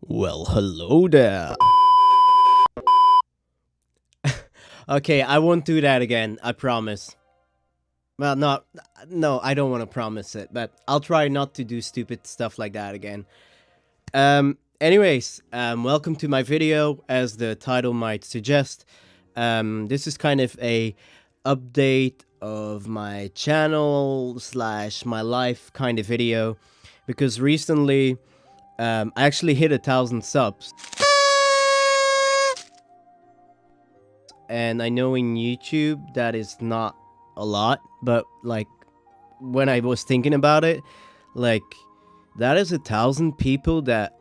Well, hello there. Okay, I won't do that again, I promise. Well, no, I don't want to promise it, but I'll try not to do stupid stuff like that again. Anyways, welcome to my video, as the title might suggest. This is kind of a update of my channel / my life kind of video, because recently, I actually hit 1,000 subs. And I know in YouTube that is not a lot, but like when I was thinking about it, like that is 1,000 people that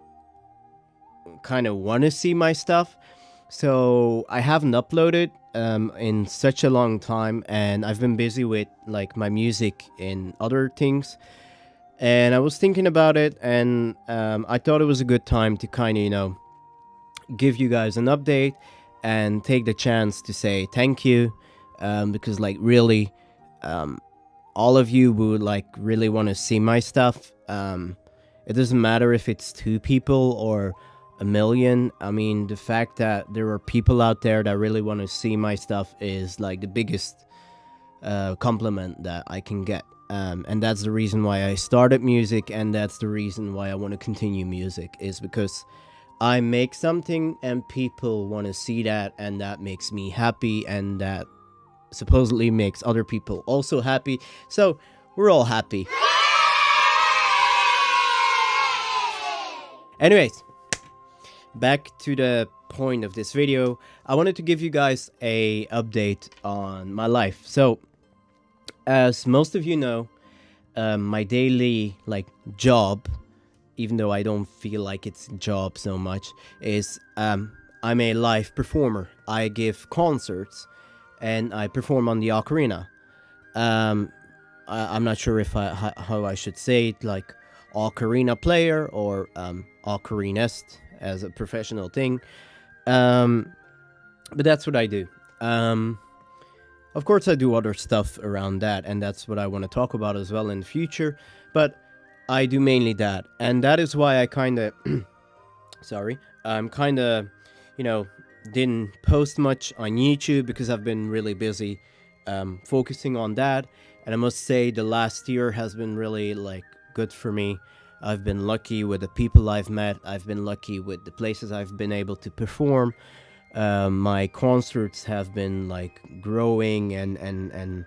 kind of want to see my stuff. So I haven't uploaded in such a long time, and I've been busy with like my music and other things. And I was thinking about it, and I thought it was a good time to kind of, give you guys an update and take the chance to say thank you, because like really, all of you would like really want to see my stuff. It doesn't matter if it's 2 people or 1,000,000. I mean, the fact that there are people out there that really want to see my stuff is like the biggest compliment that I can get. And that's the reason why I started music, and that's the reason why I want to continue music, is because I make something and people want to see that, and that makes me happy, and that supposedly makes other people also happy. So we're all happy. Anyways, back to the point of this video. I wanted to give you guys a update on my life. So as most of you know, my daily job, even though I don't feel like it's a job so much, is I'm a live performer. I give concerts and I perform on the ocarina. I'm not sure if how I should say it, like ocarina player or ocarinist as a professional thing. But that's what I do. Of course, I do other stuff around that, and that's what I want to talk about as well in the future. But I do mainly that, and that is why I kind of, didn't post much on YouTube, because I've been really busy focusing on that. And I must say, the last year has been really good for me. I've been lucky with the people I've met. I've been lucky with the places I've been able to perform. My concerts have been growing and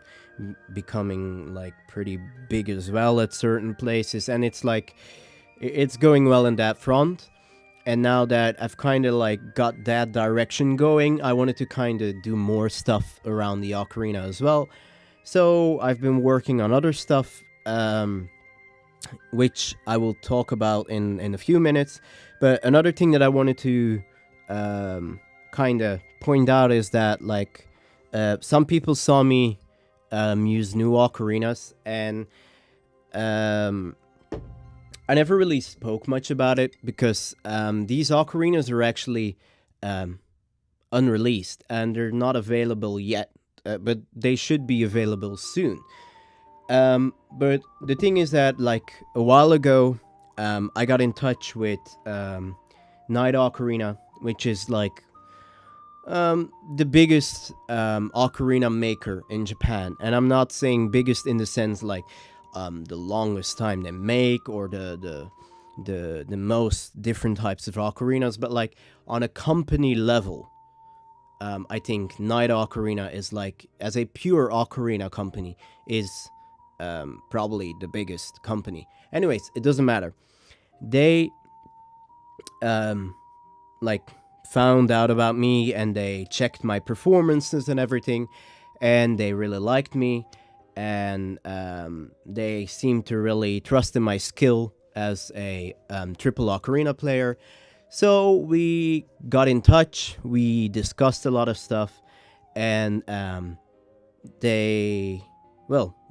becoming pretty big as well at certain places, and it's going well in that front. And now that I've kind of got that direction going, I wanted to kind of do more stuff around the ocarina as well. So I've been working on other stuff, which I will talk about in a few minutes. But another thing that I wanted to kind of point out is that some people saw me use new ocarinas, and I never really spoke much about it, because these ocarinas are actually unreleased and they're not available yet, but they should be available soon. But the thing is that a while ago, I got in touch with Night Ocarina, which is the biggest ocarina maker in Japan. And I'm not saying biggest in the sense the longest time they make, or the most different types of ocarinas, but on a company level, I think Night Ocarina is as a pure ocarina company, is probably the biggest company. Anyways, it doesn't matter. They found out about me, and they checked my performances and everything, and they really liked me, and they seemed to really trust in my skill as a triple ocarina player. So we got in touch, we discussed a lot of stuff, and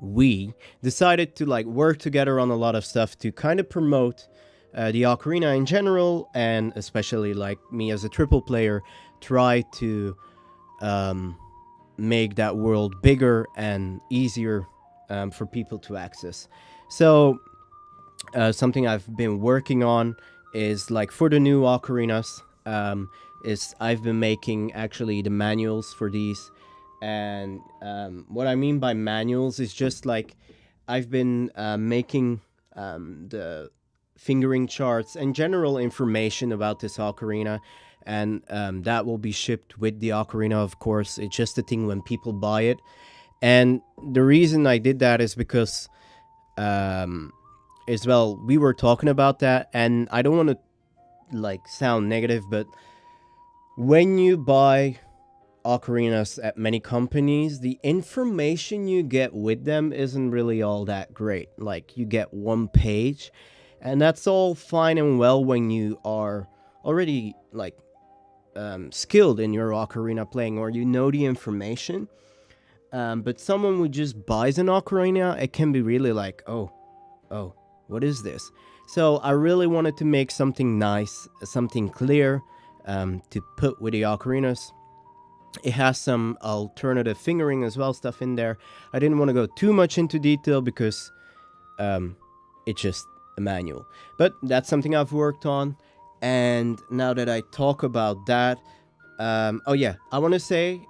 we decided to work together on a lot of stuff to kind of promote the ocarina in general, and especially me as a triple player, try to make that world bigger and easier for people to access. So something I've been working on is like for the new ocarinas. Is I've been making actually the manuals for these, and what I mean by manuals is just like I've been making the fingering charts and general information about this ocarina, and that will be shipped with the ocarina, of course. It's just a thing when people buy it. And the reason I did that is because as well, we were talking about that, and I don't want to like sound negative, but when you buy ocarinas at many companies, the information you get with them isn't really all that great. Like, you get one page, and that's all fine and well when you are already like skilled in your ocarina playing, or you know the information. But someone who just buys an ocarina, it can be really like, oh, what is this? So I really wanted to make something nice, something clear to put with the ocarinas. It has some alternative fingering as well, stuff in there. I didn't want to go too much into detail because it's just a manual. But that's something I've worked on. And now that I talk about that, oh yeah, I want to say,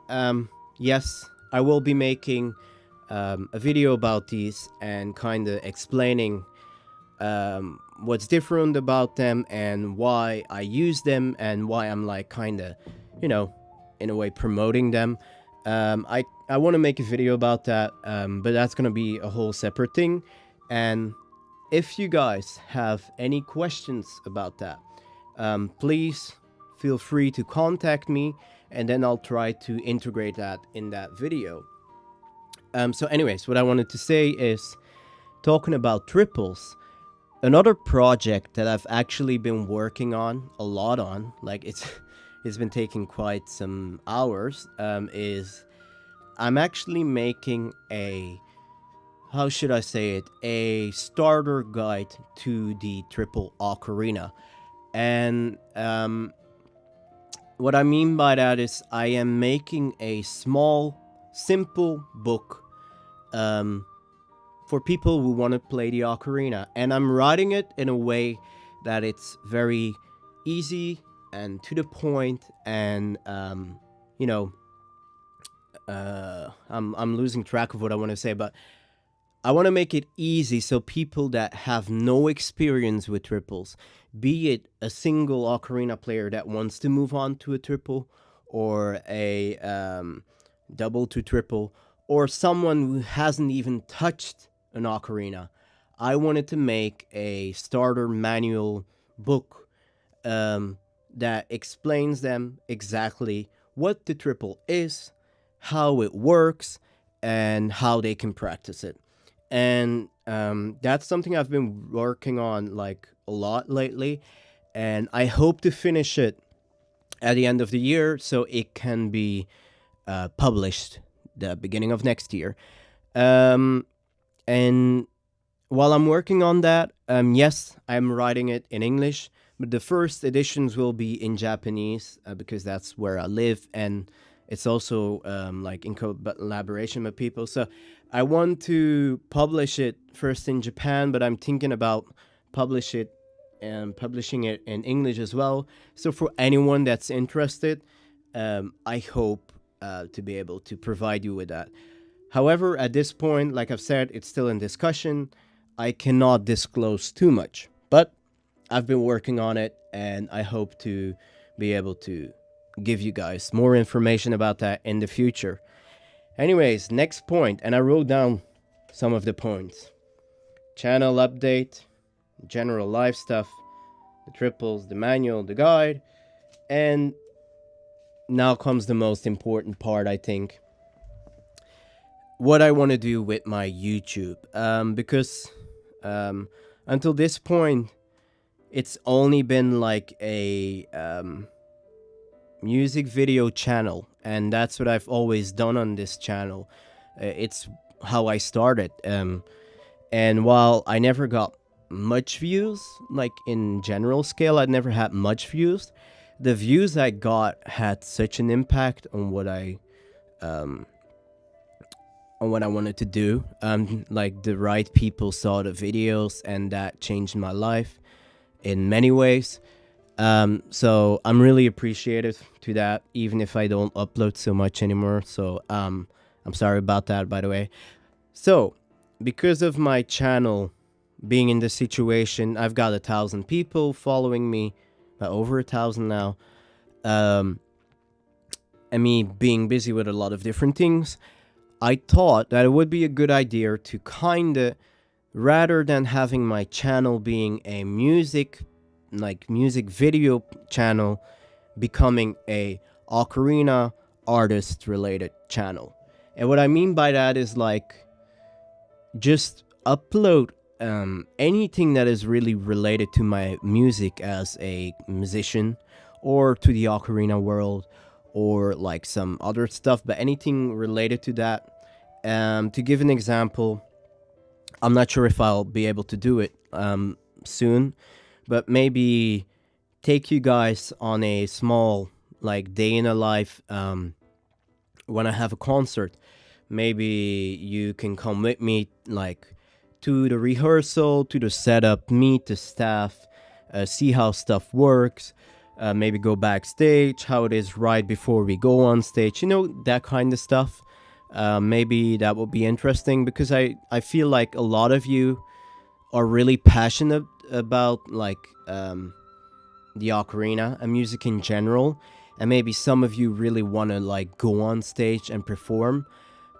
yes, I will be making a video about these and kind of explaining what's different about them and why I use them and why I'm like kind of, you know, in a way promoting them. I want to make a video about that, but that's going to be a whole separate thing. And if you guys have any questions about that, please feel free to contact me, and then I'll try to integrate that in that video. So anyways, what I wanted to say is, talking about triples, another project that I've actually been working on a lot on, like it's been taking quite some hours, is I'm actually making a, how should I say it, a starter guide to the triple ocarina. And what I mean by that is I am making a small, simple book for people who want to play the ocarina. And I'm writing it in a way that it's very easy and to the point, and you know, I'm losing track of what I want to say, but I want to make it easy so people that have no experience with triples, be it a single ocarina player that wants to move on to a triple, or a double to triple, or someone who hasn't even touched an ocarina, I wanted to make a starter manual book that explains them exactly what the triple is, how it works, and how they can practice it. And that's something I've been working on like a lot lately, and I hope to finish it at the end of the year so it can be published the beginning of next year. And while I'm working on that, yes, I'm writing it in English, but the first editions will be in Japanese because that's where I live, and it's also like in collaboration with people. So I want to publish it first in Japan, but I'm thinking about publishing it in English as well. So for anyone that's interested, I hope to be able to provide you with that. However, at this point, like I've said, it's still in discussion. I cannot disclose too much, but I've been working on it, and I hope to be able to give you guys more information about that in the future. Anyways, next point, and I wrote down some of the points. Channel update, general life stuff, the triples, the manual, the guide, and now comes the most important part, I think. What I want to do with my YouTube, because until this point, it's only been like a music video channel, and that's what I've always done on this channel. It's how I started, and while I never got much views, like in general scale, I never had much views. The views I got had such an impact on what I wanted to do. Like the right people saw the videos, and that changed my life. in many ways. So I'm really appreciative to that, even if I don't upload so much anymore. So I'm sorry about that, by the way. So because of my channel being in this situation, I've got 1,000 people following me, over 1,000 now. And me being busy with a lot of different things, I thought that it would be a good idea to kinda, rather than having my channel being a music video channel, becoming a ocarina artist related channel. And what I mean by that is like, just upload anything that is really related to my music as a musician, or to the ocarina world, or like some other stuff, but anything related to that. To give an example, I'm not sure if I'll be able to do it soon, but maybe take you guys on a small like day in a life when I have a concert. Maybe you can come with me, like, to the rehearsal, to the setup, meet the staff, see how stuff works, maybe go backstage, how it is right before we go on stage, you know, that kind of stuff. Maybe that would be interesting, because I feel like a lot of you are really passionate about like the ocarina and music in general, and maybe some of you really want to like go on stage and perform.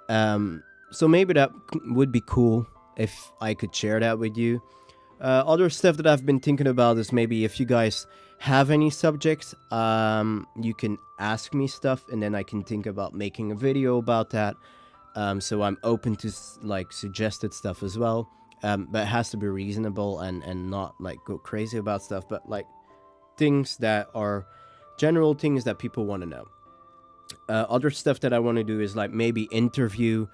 So maybe that would be cool if I could share that with you. Other stuff that I've been thinking about is maybe if you guys have any subjects, you can ask me stuff, and then I can think about making a video about that. So I'm open to like suggested stuff as well. But it has to be reasonable and not like go crazy about stuff, but like things that are general things that people want to know. Other stuff that I want to do is like maybe interview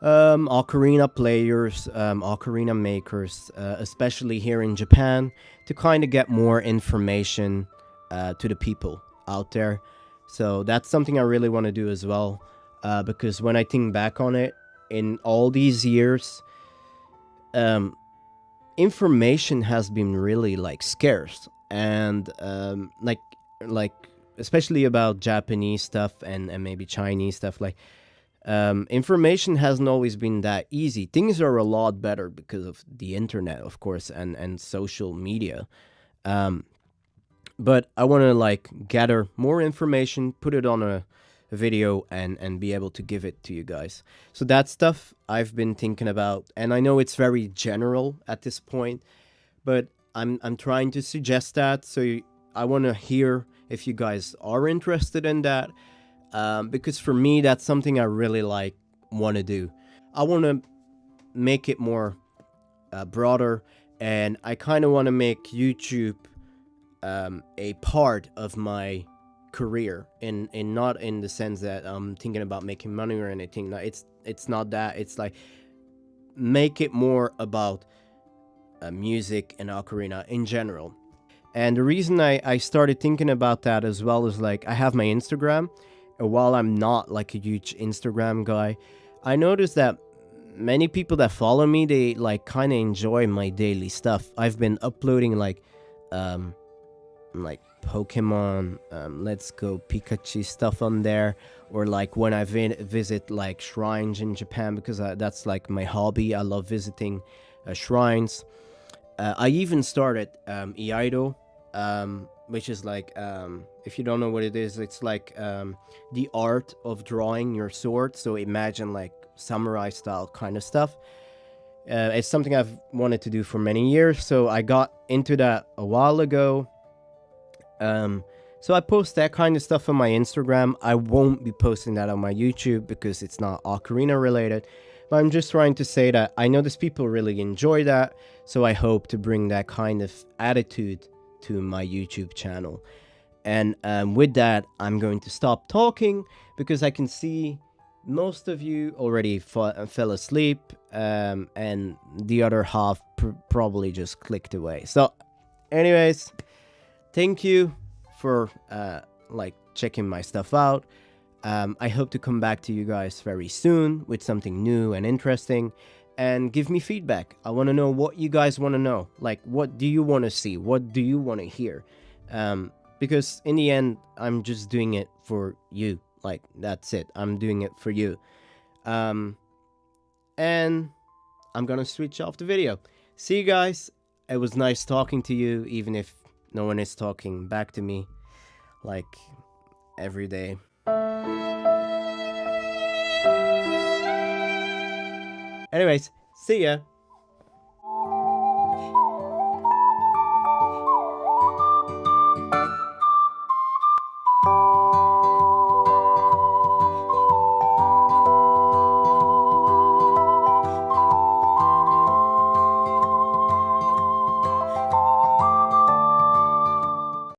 ocarina players, ocarina makers, especially here in Japan, to kind of get more information to the people out there. So that's something I really want to do as well, because when I think back on it, in all these years, information has been really like scarce, and like especially about Japanese stuff and maybe Chinese stuff, like information hasn't always been that easy. Things are a lot better because of the internet, of course, and social media. But I want to like gather more information, put it on a video, and be able to give it to you guys. So that stuff I've been thinking about, and I know it's very general at this point, but I'm trying to suggest that. So I want to hear if you guys are interested in that, because for me that's something I really like want to do. I want to make it more broader, and I kind of want to make YouTube a part of my career, in not in the sense that I'm thinking about making money or anything. No, it's not that. It's like make it more about music and ocarina in general. And the reason I started thinking about that as well is like I have my Instagram, and while I'm not like a huge Instagram guy, I noticed that many people that follow me, they like kind of enjoy my daily stuff. I've been uploading like Pokemon, Let's Go Pikachu stuff on there, or like when I visit like shrines in Japan, because that's like my hobby. I love visiting shrines. I even started Iaido, which is like, if you don't know what it is, it's like the art of drawing your sword. So imagine like samurai style kind of stuff. It's something I've wanted to do for many years, so I got into that a while ago. So I post that kind of stuff on my Instagram. I won't be posting that on my YouTube because it's not ocarina related, but I'm just trying to say that I know these people really enjoy that, so I hope to bring that kind of attitude to my YouTube channel. And with that, I'm going to stop talking, because I can see most of you already fell asleep, and the other half probably just clicked away. So anyways, thank you for like checking my stuff out. I hope to come back to you guys very soon with something new and interesting. and give me feedback. I want to know what you guys want to know. Like, what do you want to see? What do you want to hear? Because in the end, I'm just doing it for you. Like, that's it. I'm doing it for you. And I'm gonna switch off the video. See you guys. It was nice talking to you, even if no one is talking back to me, like, every day. Anyways, see ya.